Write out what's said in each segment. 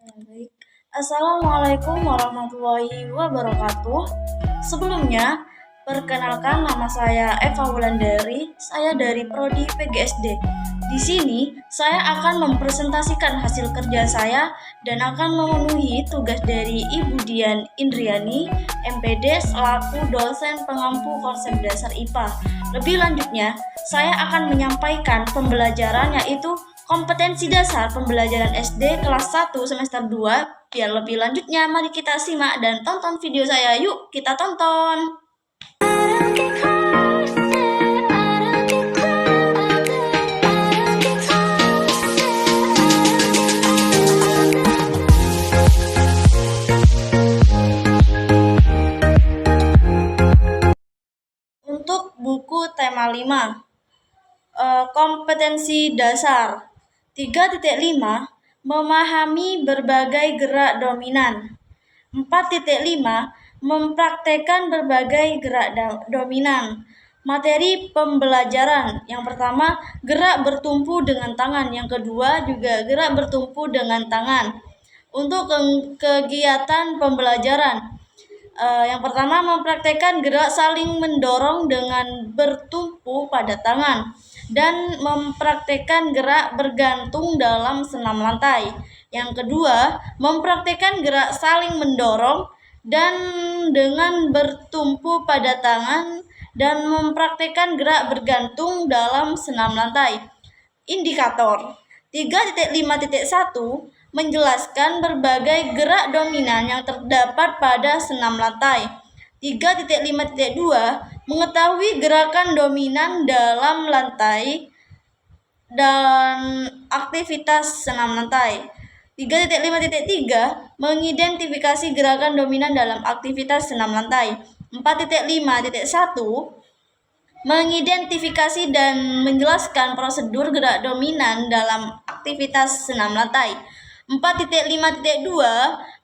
Baik. Assalamualaikum warahmatullahi wabarakatuh. Sebelumnya, perkenalkan nama saya Eva Wulandari. Saya dari Prodi PGSD. Di sini, saya akan mempresentasikan hasil kerja saya dan akan memenuhi tugas dari Ibu Dian Indriani, MPD selaku dosen pengampu konsep dasar IPA. Lebih lanjutnya, saya akan menyampaikan pembelajaran yaitu kompetensi dasar pembelajaran SD kelas 1 semester 2. Biar lebih lanjutnya, mari kita simak dan tonton video saya. Yuk, kita tonton. Untuk buku tema 5, kompetensi dasar 3.5, memahami berbagai gerak dominan. 4.5, mempraktekkan berbagai gerak dominan. Materi pembelajaran yang pertama, gerak bertumpu dengan tangan. Yang kedua juga gerak bertumpu dengan tangan. Untuk kegiatan pembelajaran, yang pertama, mempraktekkan gerak saling mendorong dengan bertumpu pada tangan dan mempraktekkan gerak bergantung dalam senam lantai. Yang kedua, mempraktekkan gerak saling mendorong dan dengan bertumpu pada tangan dan mempraktekkan gerak bergantung dalam senam lantai. Indikator 3.5.1, menjelaskan berbagai gerak dominan yang terdapat pada senam lantai. 3.5.2, mengetahui gerakan dominan dalam lantai dan aktivitas senam lantai. 3.5.3, mengidentifikasi gerakan dominan dalam aktivitas senam lantai. 4.5.1, mengidentifikasi dan menjelaskan prosedur gerak dominan dalam aktivitas senam lantai. 4.5.2,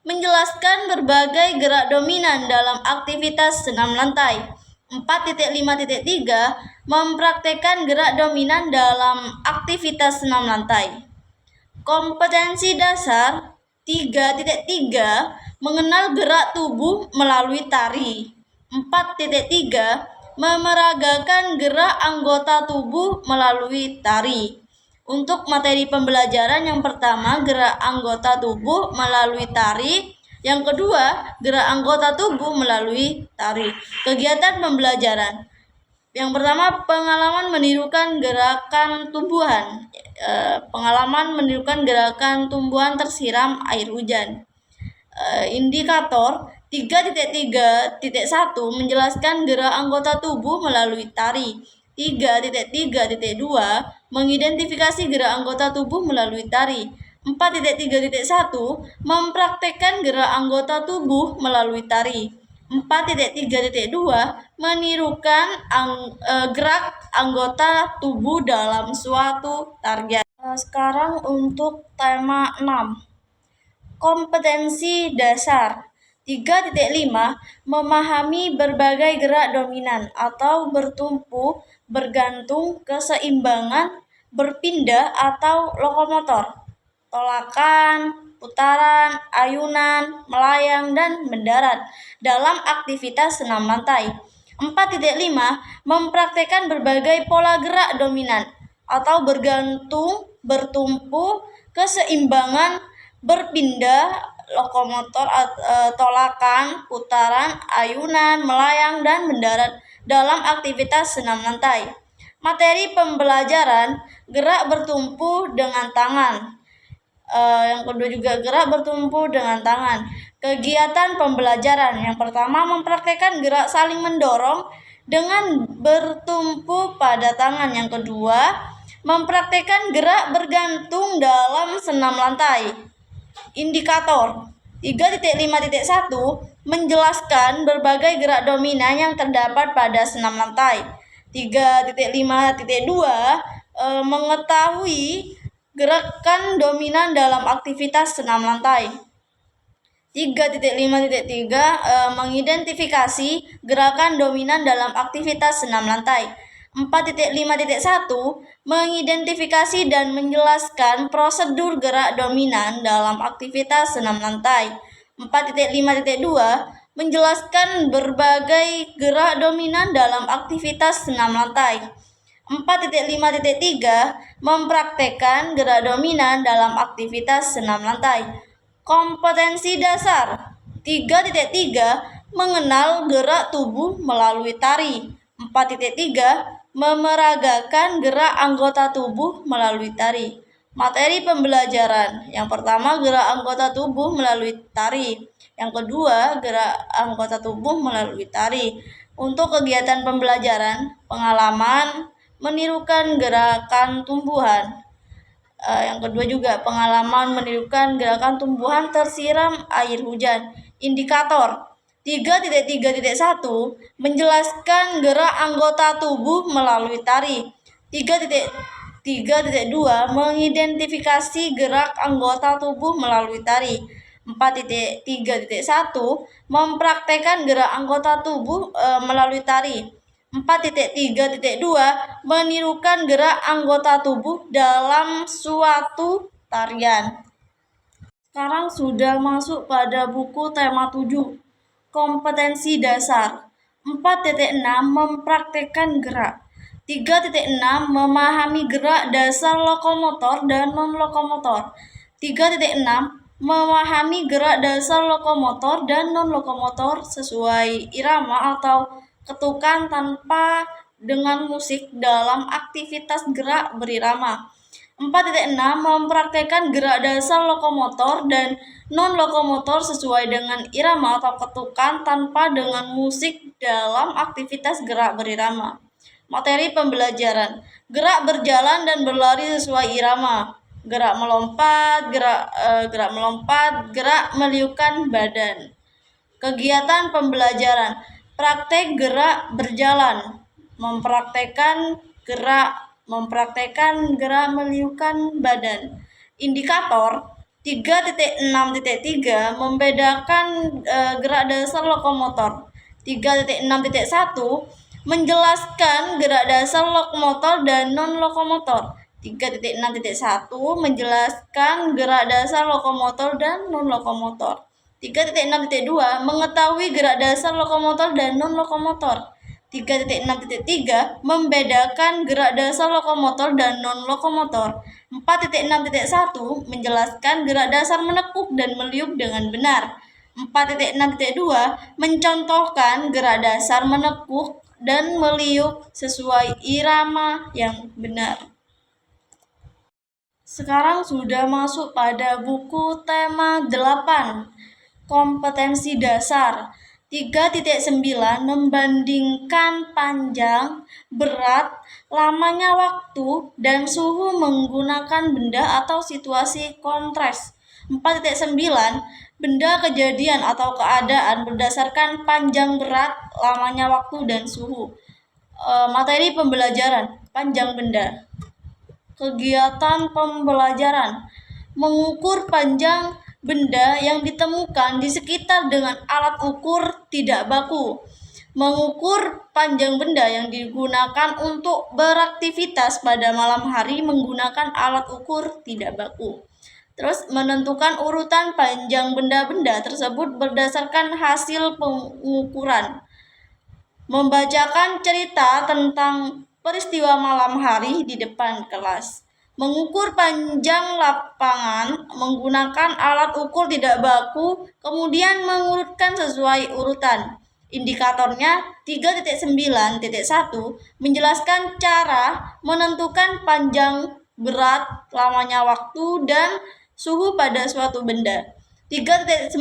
menjelaskan berbagai gerak dominan dalam aktivitas senam lantai. 4.5.3, mempraktekkan gerak dominan dalam aktivitas senam lantai. Kompetensi dasar 3.3, mengenal gerak tubuh melalui tari. 4.3, memeragakan gerak anggota tubuh melalui tari. Untuk materi pembelajaran yang pertama, gerak anggota tubuh melalui tari. Yang kedua, gerak anggota tubuh melalui tari. Kegiatan pembelajaran. Yang pertama, pengalaman menirukan gerakan tumbuhan. Pengalaman menirukan gerakan tumbuhan tersiram air hujan. Indikator 3.3.1, menjelaskan gerak anggota tubuh melalui tari. 3.3.2, mengidentifikasi gerak anggota tubuh melalui tari. 4.3.1, mempraktekkan gerak anggota tubuh melalui tari. 4.3.2, menirukan gerak anggota tubuh dalam suatu target. Sekarang untuk tema 6, kompetensi dasar 3.5, memahami berbagai gerak dominan atau bertumpu, bergantung, keseimbangan, berpindah atau lokomotor, tolakan, putaran, ayunan, melayang, dan mendarat dalam aktivitas senam lantai. 4.5, mempraktekkan berbagai pola gerak dominan atau bergantung, bertumpu, keseimbangan, berpindah, lokomotor, tolakan, putaran, ayunan, melayang, dan mendarat dalam aktivitas senam lantai. Materi pembelajaran, gerak bertumpu dengan tangan. Yang kedua juga gerak bertumpu dengan tangan. Kegiatan pembelajaran yang pertama, mempraktekkan gerak saling mendorong dengan bertumpu pada tangan. Yang kedua, mempraktekkan gerak bergantung dalam senam lantai. Indikator 3.5.1, menjelaskan berbagai gerak dominan yang terdapat pada senam lantai. 3.5.2, mengetahui gerakan dominan dalam aktivitas senam lantai. 3.5.3, mengidentifikasi gerakan dominan dalam aktivitas senam lantai. 4.5.1 mengidentifikasi dan menjelaskan prosedur gerak dominan dalam aktivitas senam lantai. 4.5.2 menjelaskan berbagai gerak dominan dalam aktivitas senam lantai. 4.5.3 mempraktekkan gerak dominan dalam aktivitas senam lantai. Kompetensi dasar 3.3 mengenal gerak tubuh melalui tari. 4.3 memeragakan gerak anggota tubuh melalui tari. Materi pembelajaran. Yang pertama, gerak anggota tubuh melalui tari. Yang kedua, gerak anggota tubuh melalui tari. Untuk kegiatan pembelajaran, pengalaman menirukan gerakan tumbuhan. Yang kedua juga pengalaman menirukan gerakan tumbuhan tersiram air hujan. Indikator 3.3.1 menjelaskan gerak anggota tubuh melalui tari. 3.3.2 mengidentifikasi gerak anggota tubuh melalui tari. 4.3.1 mempraktekkan gerak anggota tubuh melalui tari. 4.3.2 menirukan gerak anggota tubuh dalam suatu tarian. Sekarang sudah masuk pada buku tema 7. Kompetensi dasar. 4.6 mempraktekkan gerak. 3.6 memahami gerak dasar lokomotor dan non-lokomotor. 3.6 memahami gerak dasar lokomotor dan non-lokomotor sesuai irama atau ketukan tanpa dengan musik dalam aktivitas gerak berirama. 4.6 mempraktekkan gerak dasar lokomotor dan non-lokomotor sesuai dengan irama atau ketukan tanpa dengan musik dalam aktivitas gerak berirama. Materi pembelajaran. Gerak berjalan dan berlari sesuai irama. Gerak melompat, gerak meliukan badan. Kegiatan pembelajaran. Praktek gerak berjalan. Mempraktekkan gerak meliukan badan. Indikator 3.6.3 membedakan gerak dasar lokomotor. 3.6.1 menjelaskan gerak dasar lokomotor dan non-lokomotor. 3.6.1 menjelaskan gerak dasar lokomotor dan non-lokomotor. 3.6.2 mengetahui gerak dasar lokomotor dan non-lokomotor. 3.6.3 membedakan gerak dasar lokomotor dan non-lokomotor. 4.6.1 menjelaskan gerak dasar menekuk dan meliuk dengan benar. 4.6.2 mencontohkan gerak dasar menekuk dan meliuk sesuai irama yang benar. Sekarang sudah masuk pada buku tema 8. Kompetensi dasar. 3.9 membandingkan panjang, berat, lamanya waktu, dan suhu menggunakan benda atau situasi kontras. 4.9 benda, kejadian, atau keadaan berdasarkan panjang, berat, lamanya waktu, dan suhu. Materi pembelajaran. Panjang benda. Kegiatan pembelajaran. Mengukur panjang benda yang ditemukan di sekitar dengan alat ukur tidak baku. Mengukur panjang benda yang digunakan untuk beraktivitas pada malam hari menggunakan alat ukur tidak baku. Terus menentukan urutan panjang benda-benda tersebut berdasarkan hasil pengukuran. Membacakan cerita tentang peristiwa malam hari di depan kelas. Mengukur panjang lapangan menggunakan alat ukur tidak baku, kemudian mengurutkan sesuai urutan. Indikatornya 3.9.1 menjelaskan cara menentukan panjang, berat, lamanya waktu, dan suhu pada suatu benda. 3.9.2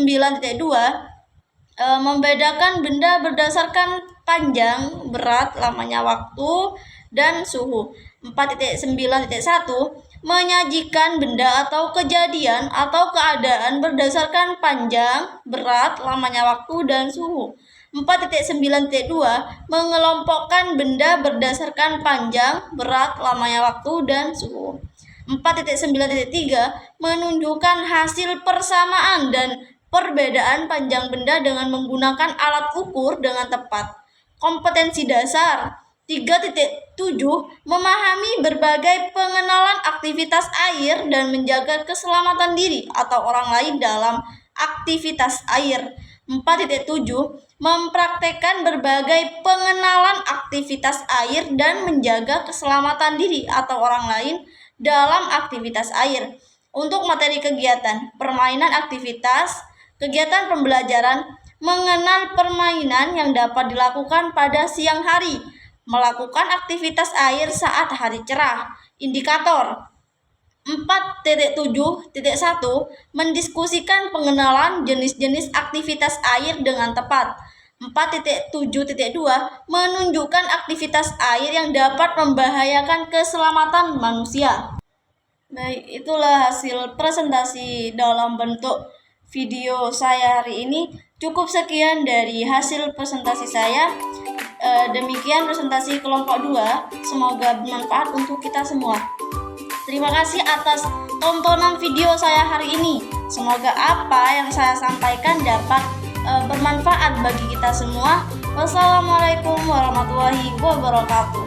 membedakan benda berdasarkan panjang, berat, lamanya waktu, dan suhu. 4.9.1 menyajikan benda atau kejadian atau keadaan berdasarkan panjang, berat, lamanya waktu, dan suhu. 4.9.2 mengelompokkan benda berdasarkan panjang, berat, lamanya waktu, dan suhu. 4.9.3 menunjukkan hasil persamaan dan perbedaan panjang benda dengan menggunakan alat ukur dengan tepat. Kompetensi dasar. 3.6 memahami berbagai pengenalan aktivitas air dan menjaga keselamatan diri atau orang lain dalam aktivitas air. 4.7 Mempraktekkan berbagai pengenalan aktivitas air dan menjaga keselamatan diri atau orang lain dalam aktivitas air. Untuk materi kegiatan, permainan aktivitas, kegiatan pembelajaran, mengenal permainan yang dapat dilakukan pada siang hari, melakukan aktivitas air saat hari cerah. Indikator 4.7.1 Mendiskusikan pengenalan jenis-jenis aktivitas air dengan tepat. 4.7.2 Menunjukkan aktivitas air yang dapat membahayakan keselamatan manusia. Baik, itulah hasil presentasi dalam bentuk video saya hari ini. Cukup sekian dari hasil presentasi saya. Demikian presentasi kelompok 2. Semoga bermanfaat untuk kita semua. Terima kasih atas tontonan video saya hari ini. Semoga apa yang saya sampaikan dapat bermanfaat bagi kita semua. Wassalamualaikum warahmatullahi wabarakatuh.